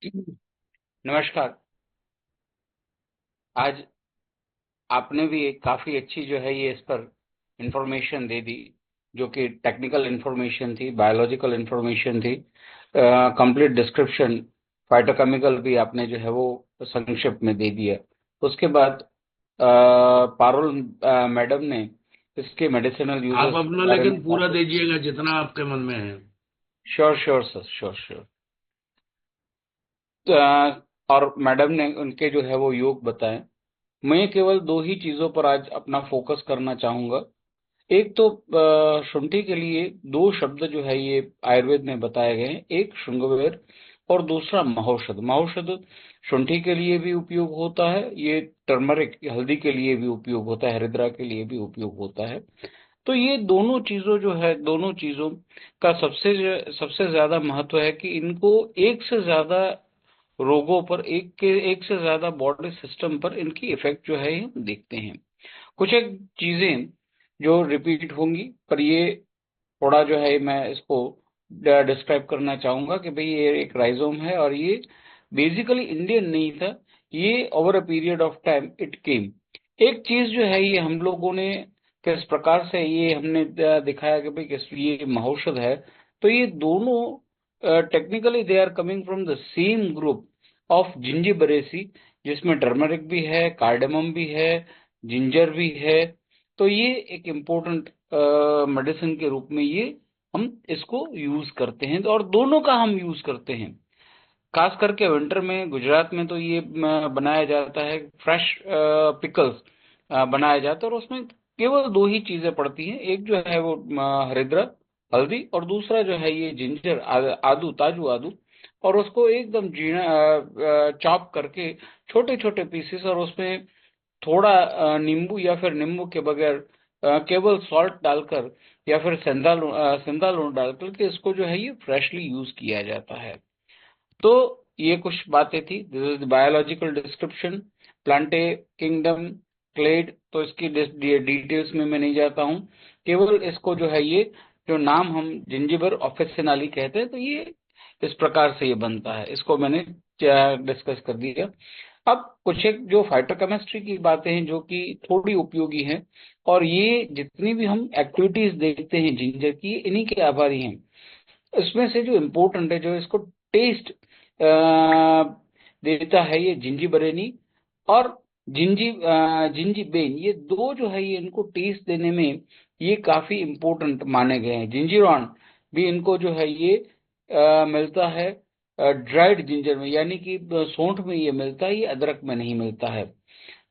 नमस्कार। आज आपने भी एक काफी अच्छी जो है ये इस पर इंफॉर्मेशन दे दी, जो कि टेक्निकल इंफॉर्मेशन थी, बायोलॉजिकल इंफॉर्मेशन थी, कंप्लीट डिस्क्रिप्शन। फाइटोकेमिकल भी आपने जो है वो संक्षिप्त में दे दिया। उसके बाद पारुल मैडम ने इसके मेडिसिनल आप यूजेस के अपना बारे में लेकिन पूरा काफी। दीजिएगा जितना आपके मन में है। Sure sure sir, sure sure. और मैडम ने उनके जो है वो योग बताए। मैं केवल दो ही चीजों पर आज अपना फोकस करना चाहूंगा। एक तो शुंठी के लिए दो शब्द जो है ये आयुर्वेद में बताए गए हैं, एक श्रृंगवेर और दूसरा महौषध। महौषध शुंठी के लिए भी उपयोग होता है, ये टर्मरिक हल्दी के लिए भी उपयोग होता है, हरिद्रा के लिए भी उपयोग होता है। तो ये दोनों चीजों जो है, दोनों चीजों का सबसे ज्यादा महत्व है कि इनको एक से ज्यादा रोगों पर, एक से ज्यादा बॉडी सिस्टम पर इनकी इफेक्ट जो है ये हम देखते हैं। कुछ एक चीजें जो रिपीट होंगी, पर ये थोड़ा जो है मैं इसको डिस्क्राइब करना चाहूंगा कि भाई ये एक राइजोम है और ये बेसिकली इंडियन नहीं था। ये over a period of time it came. एक चीज जो है ये हम लोगों ने किस प्रकार से ये हमने दिखाया कि भाई किस ये महौषध है। तो ये दोनों technically they are coming from the same group of Zingiberaceae, जिसमें टर्मरिक भी है, कार्डेमम भी है, जिंजर भी है। तो ये एक इम्पोर्टेंट मेडिसिन के रूप में ये हम इसको यूज करते हैं, और दोनों का हम यूज करते हैं। खास करके विंटर में गुजरात में तो ये बनाया जाता है, फ्रेश पिकल्स बनाया जाता है, और उसमें केवल दो ही चीजें पड़ती हैं। एक जो है वो हरिद्रा हल्दी, और दूसरा जो है ये जिंजर, आदू, ताजू आदू। और उसको एकदम जीना चॉप करके छोटे छोटे पीसेस, और उसमें थोड़ा नींबू या फिर नींबू के बगैर केवल सॉल्ट डालकर या फिर सेंधा लूण डालकर के इसको जो है ये फ्रेशली यूज किया जाता है। तो ये कुछ बातें थी। This is the biological description. Plantae kingdom, clade, तो इसकी डिटेल्स में मैं नहीं जाता हूँ। केवल इसको जो है ये जो नाम हम जिंजिबर ऑफिसिनाली कहते हैं, तो ये इस प्रकार से ये बनता है, इसको मैंने डिस्कस कर दिया। अब कुछ एक जो फाइटोकेमिस्ट्री की बातें हैं जो कि थोड़ी उपयोगी हैं, और ये जितनी भी हम एक्टिविटीज देखते हैं जिंजर की, इन्हीं के आभारी हैं। इसमें से जो इम्पोर्टेंट है, जो इसको टेस्ट देता है, ये जिंजीबरेनी और जिंजीबेन, ये दो जो है ये इनको टेस्ट देने में ये काफी इम्पोर्टेंट माने गए हैं। जिंजीरॉन भी इनको जो है ये मिलता है ड्राइड जिंजर में, यानी कि सौंठ में ये मिलता है, ये अदरक में नहीं मिलता है।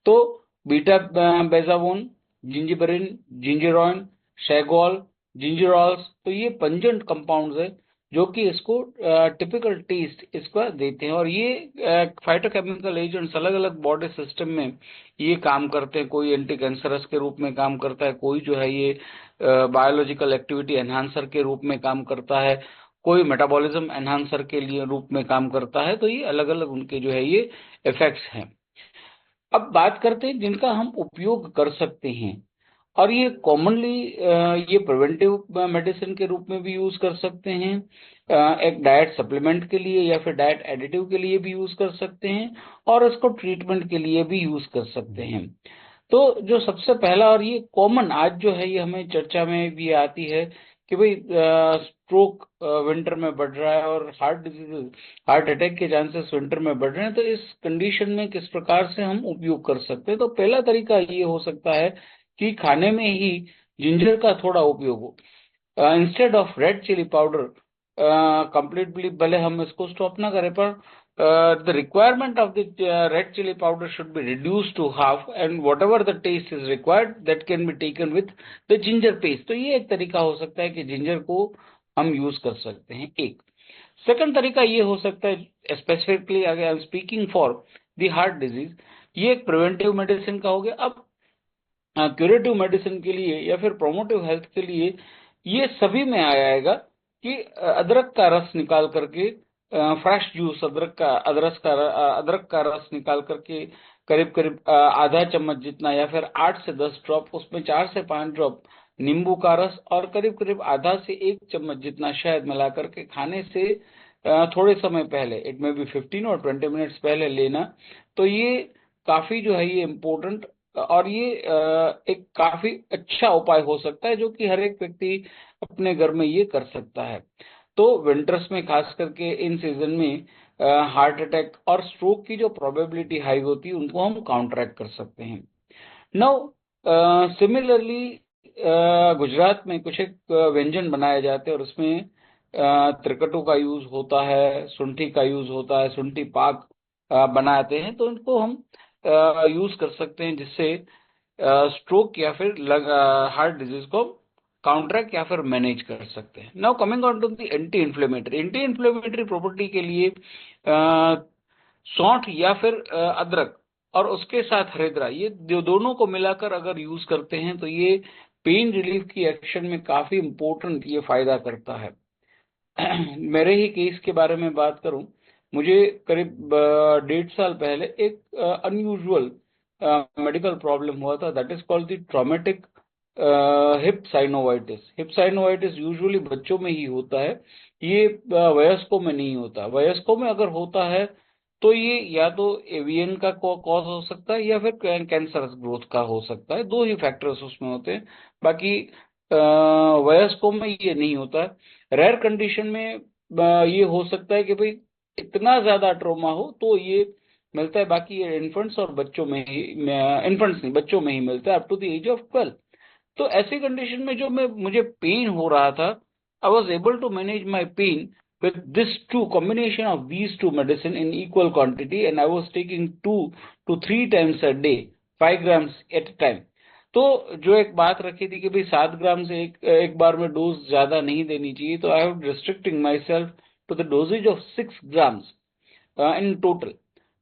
तो बीटा बेजावोन, जिंजिबरिन, जिंजरॉन, शैगॉल, जिंजरॉल्स, तो ये पंजेंट कंपाउंड्स है जो कि इसको टिपिकल टेस्ट इसका देते हैं। और ये फाइटोकेमिकल एजेंट्स अलग अलग बॉडी सिस्टम में ये काम करते हैं। कोई एंटी कैंसरस के रूप में काम करता है, कोई जो है ये बायोलॉजिकल एक्टिविटी एनहांसर के रूप में काम करता है, कोई मेटाबॉलिज्म एनहांसर के लिए रूप में काम करता है। तो ये अलग अलग उनके जो है ये इफेक्ट्स हैं। अब बात करते हैं जिनका हम उपयोग कर सकते हैं। और ये कॉमनली ये प्रिवेंटिव मेडिसिन के रूप में भी यूज कर सकते हैं, एक डाइट सप्लीमेंट के लिए या फिर डाइट एडिटिव के लिए भी यूज कर सकते हैं, और इसको ट्रीटमेंट के लिए भी यूज कर सकते हैं। तो जो सबसे पहला और ये कॉमन आज जो है ये हमें चर्चा में भी आती है कि भाई स्ट्रोक विंटर में बढ़ रहा है, और हार्ट डिजीज, हार्ट अटैक के चांसेस विंटर में बढ़ रहे हैं। तो इस कंडीशन में किस प्रकार से हम उपयोग कर सकते हैं? तो पहला तरीका ये हो सकता है कि खाने में ही जिंजर का थोड़ा उपयोग हो। Instead of red chilli powder completely, भले हम इसको स्टॉप ना करें, पर the requirement of the red chilli powder should be reduce to half, and whatever the taste is required that can be taken with the ginger paste. तो ये एक तरीका हो सकता है कि जिंजर को हम यूज कर सकते हैं। एक सेकंड तरीका ये हो सकता है, स्पेसिफिकली अगर I am speaking for the heart disease, ये एक प्रिवेंटिव मेडिसिन का हो गया। अब क्यूरेटिव मेडिसिन के लिए या फिर प्रोमोटिव हेल्थ के लिए ये सभी में आ जाएगा कि अदरक का रस निकाल करके, फ्रेश जूस, अदरक का रस निकाल करके करीब करीब आधा चम्मच जितना या फिर 8 से 10 ड्रॉप, उसमें 4 से 5 ड्रॉप नींबू का रस और करीब करीब आधा से 1 चम्मच जितना शहद मिला करके खाने से थोड़े समय पहले, इट में बी 15 और 20 मिनट्स पहले लेना, तो ये काफी जो है ये इम्पोर्टेंट, और ये एक काफी अच्छा उपाय हो सकता है जो कि हर एक व्यक्ति अपने घर में ये कर सकता है। तो विंटर्स में खास करके इन सीजन में हार्ट अटैक और स्ट्रोक की जो प्रोबेबिलिटी हाई होती है उनको हम काउंटरैक्ट कर सकते हैं। नाउ सिमिलरली गुजरात में कुछ एक व्यंजन बनाए जाते हैं और उसमें त्रिकटू का यूज होता है, शुंठी का यूज होता है, शुंठी पाक बनाते हैं, तो इनको हम यूज कर सकते हैं, जिससे स्ट्रोक या फिर हार्ट डिजीज को काउंटरैक्ट या फिर मैनेज कर सकते हैं। Now coming on to the anti inflammatory property के लिए सौंठ या फिर अदरक और उसके साथ हरिद्रा, ये दोनों को मिलाकर अगर यूज करते हैं तो ये पेन रिलीफ की एक्शन में काफी इंपॉर्टेंट ये फायदा करता है। मेरे ही केस के बारे में बात करूं, मुझे करीब 1.5 साल पहले एक अनयूजुअल मेडिकल प्रॉब्लम हुआ था, that is called the traumatic hip synovitis. Hip synovitis usually बच्चों में ही होता है, ये वयस्कों में नहीं होता। वयस्कों में अगर होता है तो ये या तो एवियन का कॉज हो सकता है या फिर कैंसरस ग्रोथ का हो सकता है, दो ही फैक्टर्स उसमें होते हैं। बाकी वयस्कों में ये नहीं होता है। रेयर कंडीशन में ये हो सकता है कि भाई इतना ज्यादा ट्रोमा हो तो ये मिलता है, बाकी ये इन्फेंट्स और बच्चों में ही, इन्फेंट्स नहीं बच्चों में ही मिलता है up to the age of 12। तो ऐसी कंडीशन में जो मैं मुझे पेन हो रहा था, I was able to manage my pain with this two combination of these two medicine in equal quantity, and I was taking 2 to 3 times a day, 5 grams at a time। तो जो एक बात रखी थी कि भाई 7 ग्राम से एक बार में डोज ज्यादा नहीं देनी चाहिए, तो I have restricting myself to the doses of 6 grams in total.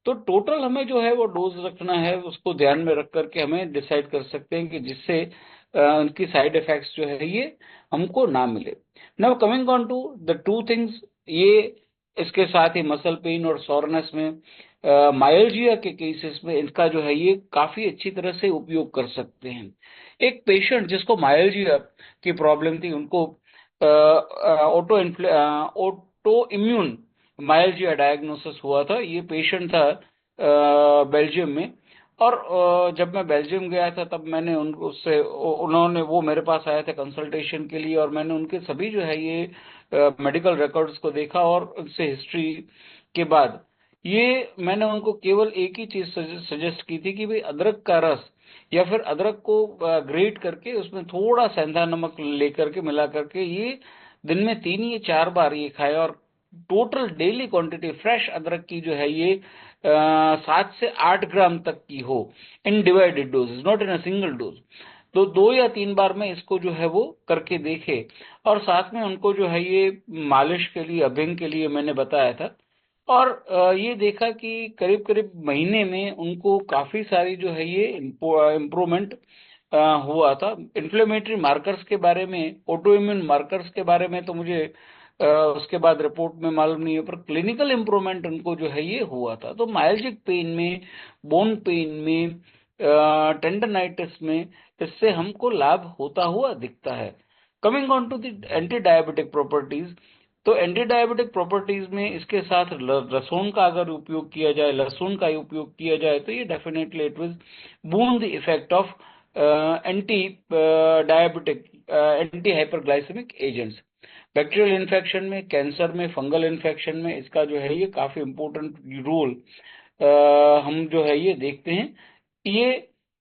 तो टोटल हमें जो है वो डोज रखना है, उसको ध्यान में रख करके हमें डिसाइड कर सकते हैं कि जिससे उनकी साइड इफेक्ट्स जो है ये हमको ना मिले। Now coming on to the two things, ये इसके साथ ही मसल पेन और सोरनेस में, मायोलजिया के केसेस में इनका जो है ये काफी अच्छी तरह से उपयोग कर सकते हैं। एक पेशेंट जिसको मायोलजिया की प्रॉब्लम थी, उनको ऑटो इम्यून माइल्जिया डायग्नोसिस हुआ था। ये पेशेंट था बेल्जियम में, और जब मैं बेल्जियम गया था तब मैंने उनको उससे उन्होंने वो मेरे पास आए थे कंसल्टेशन के लिए, और मैंने उनके सभी जो है ये मेडिकल रिकॉर्ड्स को देखा, और उनसे हिस्ट्री के बाद ये मैंने उनको केवल एक ही चीज सजेस्ट की थी कि भाई अदरक का रस या फिर अदरक को ग्रेट करके उसमें थोड़ा सेंधा नमक लेकर के मिला करके ये दिन में 3 या 4 बार ये खाए, और टोटल डेली क्वांटिटी फ्रेश अदरक की जो है ये 7 से 8 ग्राम तक की हो, in divided doses, not in a single dose. तो 2 या 3 बार में इसको जो है वो करके देखे, और साथ में उनको जो है ये मालिश के लिए, अभ्यंग के लिए मैंने बताया था। और ये देखा कि करीब करीब महीने में उनको काफी सारी जो है ये इम्प्रूवमेंट हुआ था। इन्फ्लेमेटरी मार्कर्स के बारे में, ऑटो इम्यून मार्कर्स के बारे में तो मुझे उसके बाद रिपोर्ट में मालूम नहीं है, पर क्लिनिकल इम्प्रूवमेंट उनको जो है ये हुआ था। तो माइल्जिक पेन में, बोन पेन में, टेंडनाइटिस में इससे हमको लाभ होता हुआ दिखता है। Coming on to the anti diabetic properties, तो एंटी डायबिटिक प्रॉपर्टीज में इसके साथ लहसुन का अगर उपयोग किया जाए, लहसुन का उपयोग किया जाए, तो ये definitely it will boon the effect of anti diabetic, anti hyperglycaemic agents. Bacterial infection में, कैंसर में, फंगल इन्फेक्शन में इसका जो है ये काफी इंपॉर्टेंट रोल हम जो है ये देखते हैं। ये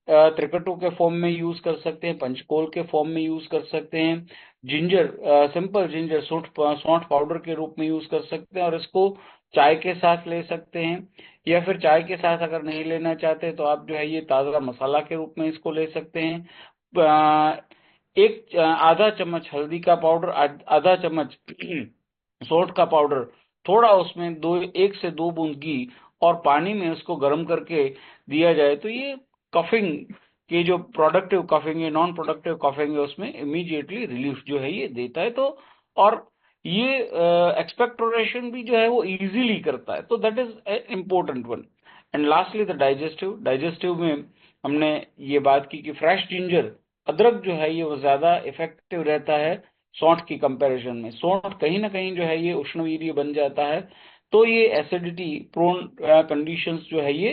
त्रिकटु के फॉर्म में यूज कर सकते हैं, पंचकोल के फॉर्म में यूज कर सकते हैं, जिंजर, सिंपल जिंजर सौंठ पाउडर के रूप में यूज कर सकते हैं, और इसको चाय के साथ ले सकते हैं, या फिर चाय के साथ अगर नहीं लेना चाहते तो आप जो है ये ताज़ा मसाला के रूप में इसको ले सकते हैं। एक आधा चम्मच हल्दी का पाउडर, आधा चम्मच सौंठ का पाउडर, थोड़ा उसमें 1 से 2 बूंद घी और पानी में उसको गर्म करके दिया जाए, तो ये कफिंग के जो प्रोडक्टिव कफिंग है, नॉन प्रोडक्टिव कफिंग है, उसमें इमीडिएटली रिलीफ जो है ये देता है। तो और ये एक्सपेक्टोरेशन भी जो है वो इजीली करता है, तो that is important one. And lastly the digestive, digestive में हमने ये बात की कि फ्रेश जिंजर, अदरक जो है ये वो ज्यादा इफेक्टिव रहता है सौंठ की कंपैरिजन में। सौंठ कहीं ना कहीं जो है ये उष्णवीर्य बन जाता है, तो ये एसिडिटी प्रोन कंडीशंस जो है ये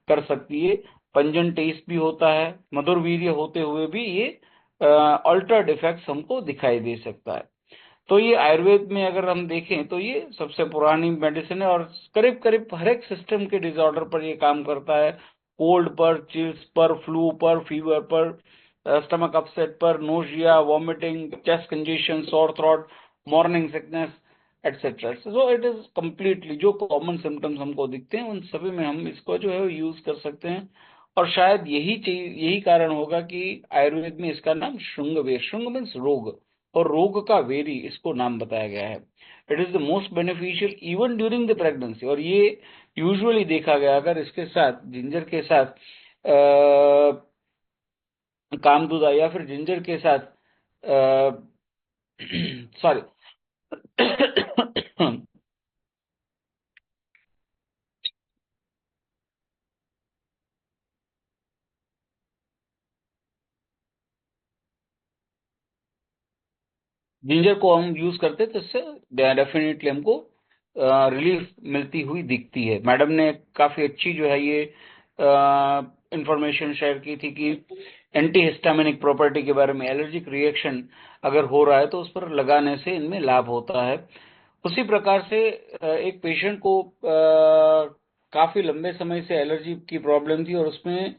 कर सकती है। पंजन टेस्ट भी होता है, मधुर वीर्य होते हुए भी ये अल्टर्ड इफेक्ट्स हमको दिखाई दे सकता है। तो ये आयुर्वेद में अगर हम देखें तो ये सबसे पुरानी मेडिसिन है, और करीब करीब हर एक सिस्टम के डिसऑर्डर पर ये काम करता है। कोल्ड पर, चिल्स पर, फ्लू पर, फीवर पर, स्टमक अपसेट पर, nausea, vomiting, chest congestion, sore throat, morning sickness, etcetera. So it is completely जो कॉमन सिम्टम्स हमको दिखते हैं उन सभी में हम इसको जो है यूज कर सकते हैं। और शायद यही कारण होगा कि आयुर्वेद में इसका नाम श्रृंग वेद, श्रृंग मीन्स रोग, और रोग का वेरी इसको नाम बताया गया है। It is the most beneficial even during the pregnancy, और ये यूजुअली देखा गया अगर इसके साथ जिंजर के साथ कामदूदा या फिर जिंजर के साथ सॉरी जिंजर को हम यूज करते हैं तो इससे डेफिनेटली हमको रिलीफ मिलती हुई दिखती है। मैडम ने काफी अच्छी जो है ये इंफॉर्मेशन शेयर की थी कि एंटी हिस्टामिनिक प्रॉपर्टी के बारे में, एलर्जिक रिएक्शन अगर हो रहा है तो उस पर लगाने से इनमें लाभ होता है। उसी प्रकार से एक पेशेंट को काफी लंबे समय से एलर्जी की प्रॉब्लम थी, और उसमें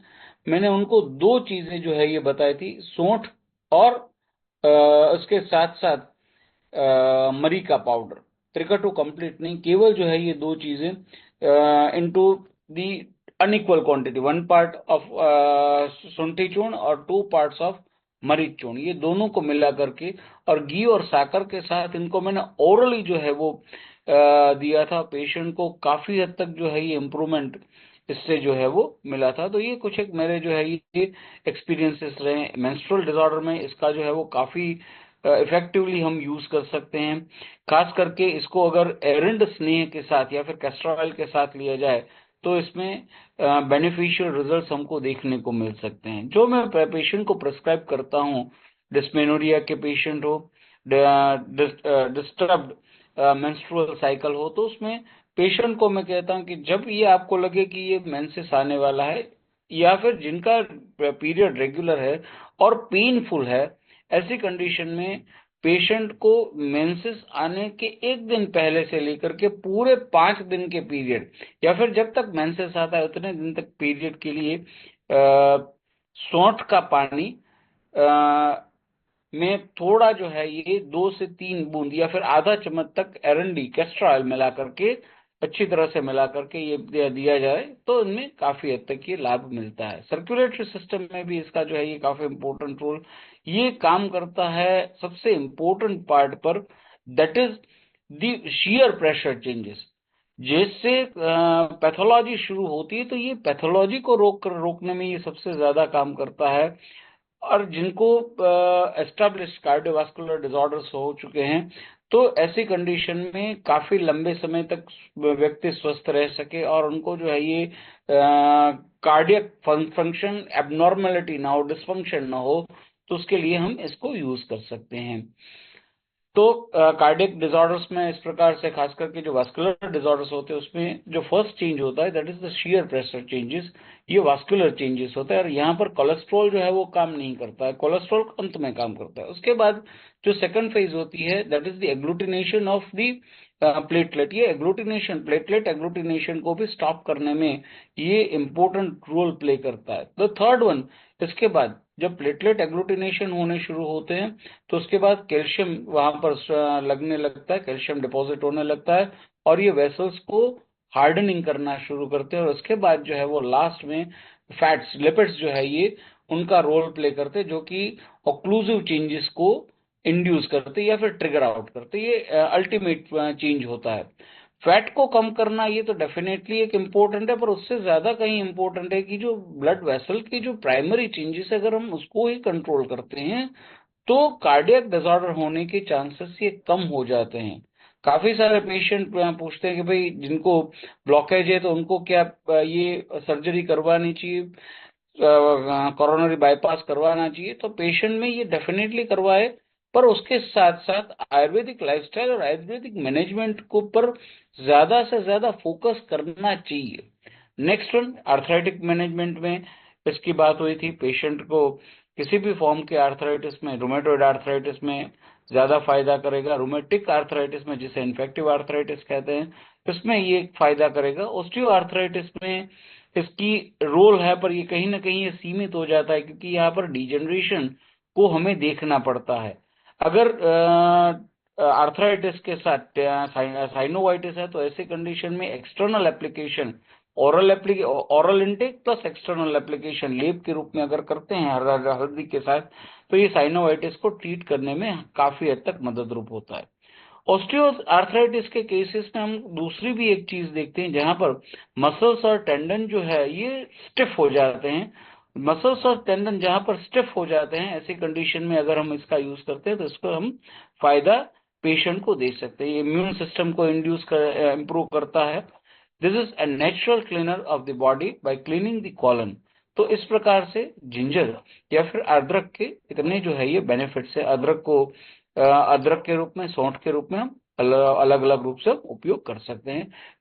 मैंने उनको दो चीजें जो है ये बताई थी, सौंठ और उसके साथ साथ मरी का पाउडर। त्रिकटु कंप्लीट नहीं, केवल जो है ये दो चीजें into the unequal quantity, 1 part of शुंठी चूर्ण और 2 पार्ट्स ऑफ मरीच चूर्ण, ये दोनों को मिला करके और घी और साकर के साथ इनको मैंने ओरली जो है वो दिया था। पेशेंट को काफी हद तक जो है ये इम्प्रूवमेंट इससे जो है वो मिला था। तो ये कुछ एक मेरे जो है ये एक्सपीरियंसेस रहे मेंस्ट्रुअल डिसऑर्डर में। इसका जो है वो काफी इफेक्टिवली हम यूज कर सकते हैं। खास करके इसको अगर एरिंड स्नेह के साथ या फिर कैस्टर ऑयल के साथ लिया जाए तो इसमें बेनिफिशियल रिजल्ट्स हमको देखने को मिल सकते हैं। जो मैं पेशेंट को प्रिस्क्राइब करता हूँ, डिस्मेनोरिया के पेशेंट हो, डिस्टर्ब्ड मेंस्ट्रुअल साइकिल हो, तो उसमें पेशेंट को मैं कहता हूँ कि जब ये आपको लगे कि ये मेंसेस आने वाला है या फिर जिनका पीरियड रेगुलर है और पेनफुल है, ऐसी कंडीशन में पेशेंट को मेंसेस आने के एक दिन पहले से लेकर के पूरे 5 दिन के पीरियड या फिर जब तक मेंसेस आता है उतने दिन तक पीरियड के लिए सौंठ का पानी में थोड़ा जो है ये 2 से 3 बूंद या फिर आधा चम्मच तक एरंडी कैस्टर ऑयल मिला करके अच्छी तरह से मिला करके ये दिया जाए तो इनमें काफी हद तक ये लाभ मिलता है। सर्कुलेटरी सिस्टम में भी इसका जो है ये काफी इंपॉर्टेंट रोल ये काम करता है। सबसे इंपॉर्टेंट पार्ट पर, that is the shear pressure changes. जैसे पैथोलॉजी शुरू होती है तो ये पैथोलॉजी को रोकने में ये सबसे ज्यादा काम करता है। और जिनको एस्टेब्लिश्ड कार्डियोवास्कुलर डिसऑर्डर्स हो चुके हैं तो ऐसी कंडीशन में काफी लंबे समय तक व्यक्ति स्वस्थ रह सके और उनको जो है ये कार्डियक फंक्शन एबनॉर्मेलिटी ना हो, डिसफंक्शन ना हो, तो उसके लिए हम इसको यूज कर सकते हैं। तो कार्डियक डिसऑर्डर्स में इस प्रकार से, खास करके जो वास्कुलर डिसऑर्डर्स होते हैं उसमें जो फर्स्ट चेंज होता है that is the shear pressure changes. ये वास्कुलर चेंजेस होता है और यहाँ पर कोलेस्ट्रॉल जो है वो काम नहीं करता है, कोलेस्ट्रॉल अंत में काम करता है। उसके बाद जो सेकंड फेज होती है that is the agglutination of the platelet. ये एग्लूटिनेशन, प्लेटलेट एग्लूटिनेशन को भी स्टॉप करने में ये इंपॉर्टेंट रोल प्ले करता है। द थर्ड वन, इसके बाद जब प्लेटलेट एग्लूटिनेशन होने शुरू होते हैं तो उसके बाद कैल्शियम वहां पर लगने लगता है, कैल्शियम डिपॉजिट होने लगता है और ये वेसल्स को हार्डनिंग करना शुरू करते हैं। और उसके बाद जो है वो लास्ट में फैट्स, लिपिड्स जो है ये उनका रोल प्ले करते हैं जो कि ऑक्लूसिव चेंजेस को इंड्यूस करते हैं या फिर ट्रिगर आउट करते हैं। ये अल्टीमेट चेंज होता है। फैट को कम करना ये तो डेफिनेटली एक इम्पोर्टेंट है, पर उससे ज्यादा कहीं इम्पोर्टेंट है कि जो ब्लड वेसल की जो प्राइमरी चेंजेस है अगर हम उसको ही कंट्रोल करते हैं तो कार्डियक डिसऑर्डर होने के चांसेस ये कम हो जाते हैं। काफी सारे पेशेंट पूछते हैं कि भाई जिनको ब्लॉकेज है तो उनको क्या ये सर्जरी करवानी चाहिए, कोरोनरी बाईपास करवाना चाहिए। तो पेशेंट में ये डेफिनेटली करवाए, पर उसके साथ साथ आयुर्वेदिक लाइफस्टाइल और आयुर्वेदिक मैनेजमेंट को पर ज्यादा से ज्यादा फोकस करना चाहिए। नेक्स्ट वन, आर्थराइटिक मैनेजमेंट में इसकी बात हुई थी, पेशेंट को किसी भी फॉर्म के आर्थराइटिस में, रूमेटॉइड आर्थराइटिस में ज्यादा फायदा करेगा, रूमेटिक आर्थराइटिस में जिसे इन्फेक्टिव आर्थराइटिस कहते हैं इसमें ये फायदा करेगा। ऑस्टियो आर्थराइटिस में इसकी रोल है, पर ये कहीं ना कहीं ये सीमित हो जाता है, क्योंकि यहाँ पर डिजेनरेशन को हमें देखना पड़ता है। अगर आर्थराइटिस के साथ साइनोवाइटिस है तो ऐसे कंडीशन में external application, oral intake plus external application लेप के रूप में अगर करते हैं हल्दी के साथ, तो ये साइनोवाइटिस को ट्रीट करने में काफी हद तक मददरूप होता है। ऑस्टियो आर्थराइटिस के केसेस में हम दूसरी भी एक चीज देखते हैं, जहां पर मसल्स और टेंडन जो है ये स्टिफ हो जाते हैं। मसल्स और टेंडन जहां पर स्टिफ हो जाते हैं, ऐसी कंडीशन में अगर हम इसका यूज करते हैं तो इसको हम फायदा पेशेंट को दे सकते हैं। ये इम्यून सिस्टम को इम्प्रूव करता है। This is a natural cleaner of the body by cleaning the colon. तो इस प्रकार से जिंजर या फिर अदरक के इतने जो है ये बेनिफिट्स है। अदरक को अदरक के रूप में, सौंठ के रूप में हम अलग अलग रूप से उपयोग कर सकते हैं।